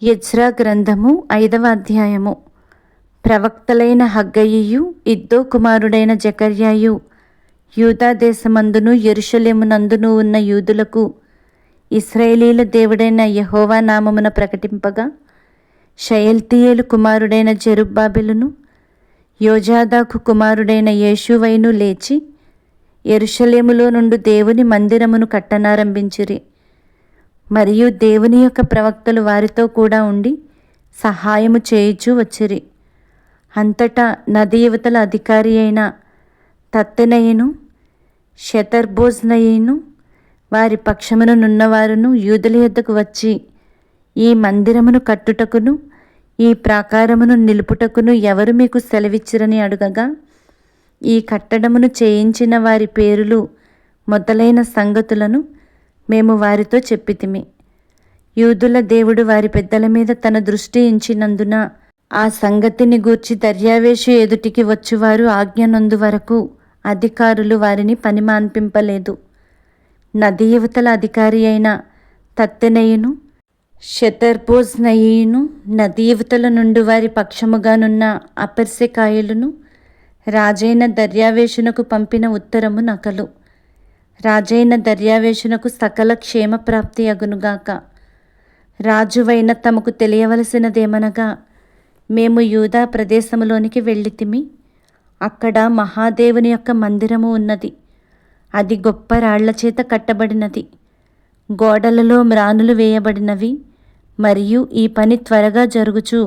Ezra గ్రంథము 5వ అధ్యాయము. ప్రవక్తలైన హగ్గయియు ఇద్దో కుమారుడైన జకర్యాయు యూదా దేశమందును యెరూషలేమునందును ఉన్న యూదులకు ఇశ్రాయేలీల దేవుడైన యెహోవా నామమున ప్రకటింపగా, షయల్తీయేలు కుమారుడైన జెరుబ్బాబెలును యోజాదాకు కుమారుడైన యేషూవైను లేచి యెరూషలేములో నుండి దేవుని మందిరమును కట్టనారంభించిరి. మరియు దేవుని యొక్క ప్రవక్తలు వారితో కూడా ఉండి సహాయము చేయుచూ వచ్చిరి. అంతటా నది యువతల అధికారి అయిన తత్తెనయును షెతర్బోజ్నయును వారి పక్షమున నున్నవారును యూదుల యొద్దకు వచ్చి, ఈ మందిరమును కట్టుటకును ఈ ప్రాకారమును నిలుపుటకును ఎవరు మీకు సెలవిచ్చిరని అడుగగా, ఈ కట్టడమును చేయించిన వారి పేరులు మొదలైన సంగతులను మేము వారితో చెప్పితిమి. యూదుల దేవుడు వారి పెద్దల మీద తన దృష్టి ఉంచినందున ఆ సంగతిని గూర్చి దర్యావేషు ఎదుటికి వచ్చువారు ఆజ్ఞనందు వరకు అధికారులు వారిని పని మాన్పింపలేదు. నది యువతల అధికారి అయిన తత్తెనయును షెతర్బోజ్నయును నది యువతల నుండి వారి పక్షముగానున్న అపెర్సెకాయులను రాజైన దర్యావేషునకు పంపిన ఉత్తరము నకలు. రాజైన దర్యావేషునకు సకల క్షేమప్రాప్తి అగునుగాక. రాజువైన తమకు తెలియవలసినదేమనగా, మేము యూదా ప్రదేశములోనికి వెళ్ళితిమి. అక్కడ మహాదేవుని యొక్క మందిరము ఉన్నది. అది గొప్ప రాళ్ల చేత కట్టబడినది. గోడలలో మ్రానులు వేయబడినవి. మరియు ఈ పని త్వరగా జరుగుచు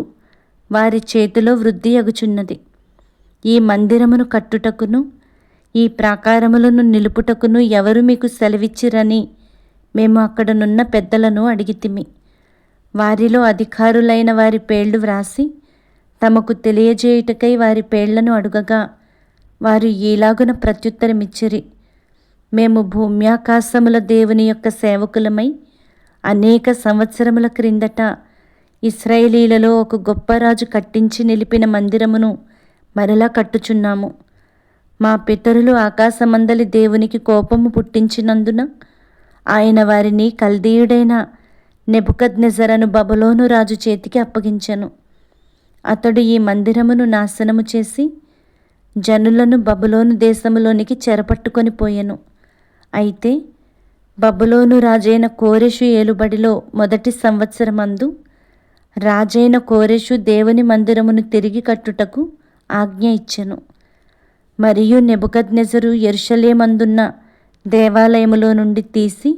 వారి చేతిలో వృద్ధి అగుచున్నది. ఈ మందిరమును కట్టుటకును ఈ ప్రాకారములను నిలుపుటకును ఎవరు మీకు సెలవిచ్చిరని మేము అక్కడనున్న పెద్దలను అడిగితిమి. వారిలో అధికారులైన వారి పేర్లు వ్రాసి తమకు తెలియజేయుటకై వారి పేర్లను అడుగగా, వారు ఈలాగున ప్రత్యుత్తరమిచ్చిరి: మేము భూమ్యాకాశముల దేవుని యొక్క సేవకులమై అనేక సంవత్సరముల క్రిందట ఇశ్రాయేలీలలో ఒక గొప్ప రాజు కట్టించి నిలిపిన మందిరమును మరలా కట్టుచున్నాము. మా పితరులు ఆకాశమందలి దేవునికి కోపము పుట్టించినందున ఆయన వారిని కల్దీయుడైన నెబుకద్నెజరను బబులోను రాజు చేతికి అప్పగించెను. అతడు ఈ మందిరమును నాశనము చేసి జనులను బబులోను దేశములోనికి చెరపట్టుకొని పోయెను. అయితే బబులోను రాజైన కోరెషు ఏలుబడిలో మొదటి సంవత్సరమందు రాజైన కోరెషు దేవుని మందిరమును తిరిగి కట్టుటకు ఆజ్ఞ ఇచ్చెను. మరియు నెబుకద్నెజరు యెరూషలేమందున్న దేవాలయములో నుండి తీసి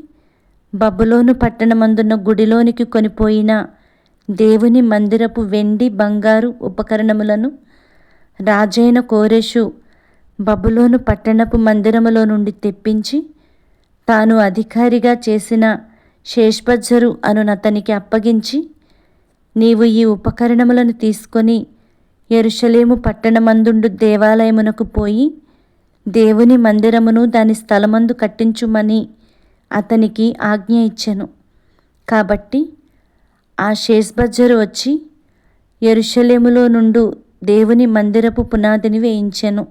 బబులోను పట్టణమందున్న గుడిలోనికి కొనిపోయిన దేవుని మందిరపు వెండి బంగారు ఉపకరణములను రాజైన కోరెషు బబులోను పట్టణపు మందిరములో నుండి తెప్పించి తాను అధికారిగా చేసిన షేష్బజ్జరు అనునతనికి అప్పగించి, నీవు ఈ ఉపకరణములను తీసుకొని యెరూషలేము పట్టణమందుండు దేవాలయమునకు పోయి దేవుని మందిరమును దాని స్థలమందు కట్టించుమని అతనికి ఆజ్ఞ ఇచ్చెను. కాబట్టి ఆ షేష్బజ్జరు వచ్చి యెరూషలేములో నుండు దేవుని మందిరపు పునాదిని వేయించెను.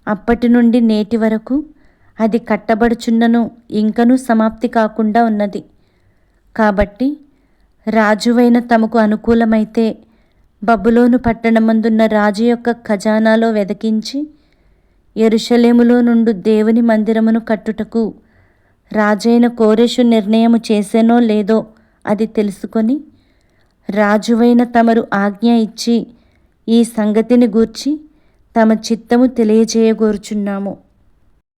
అప్పటి నుండి నేటి వరకు అది కట్టబడుచున్నను, ఇంకనూ సమాప్తి కాకుండా ఉన్నది. కాబట్టి రాజువైన తమకు అనుకూలమైతే బబులోను పట్టణమందున్న రాజు యొక్క ఖజానాలో వెదకించి యెరూషలేములో నుండి దేవుని మందిరమును కట్టుటకు రాజైన కోరెషు నిర్ణయము చేసేనో లేదో అది తెలుసుకొని, రాజువైన తమరు ఆజ్ఞ ఇచ్చి ఈ సంగతిని గూర్చి తమ చిత్తము తెలియజేయగోరుచున్నాము.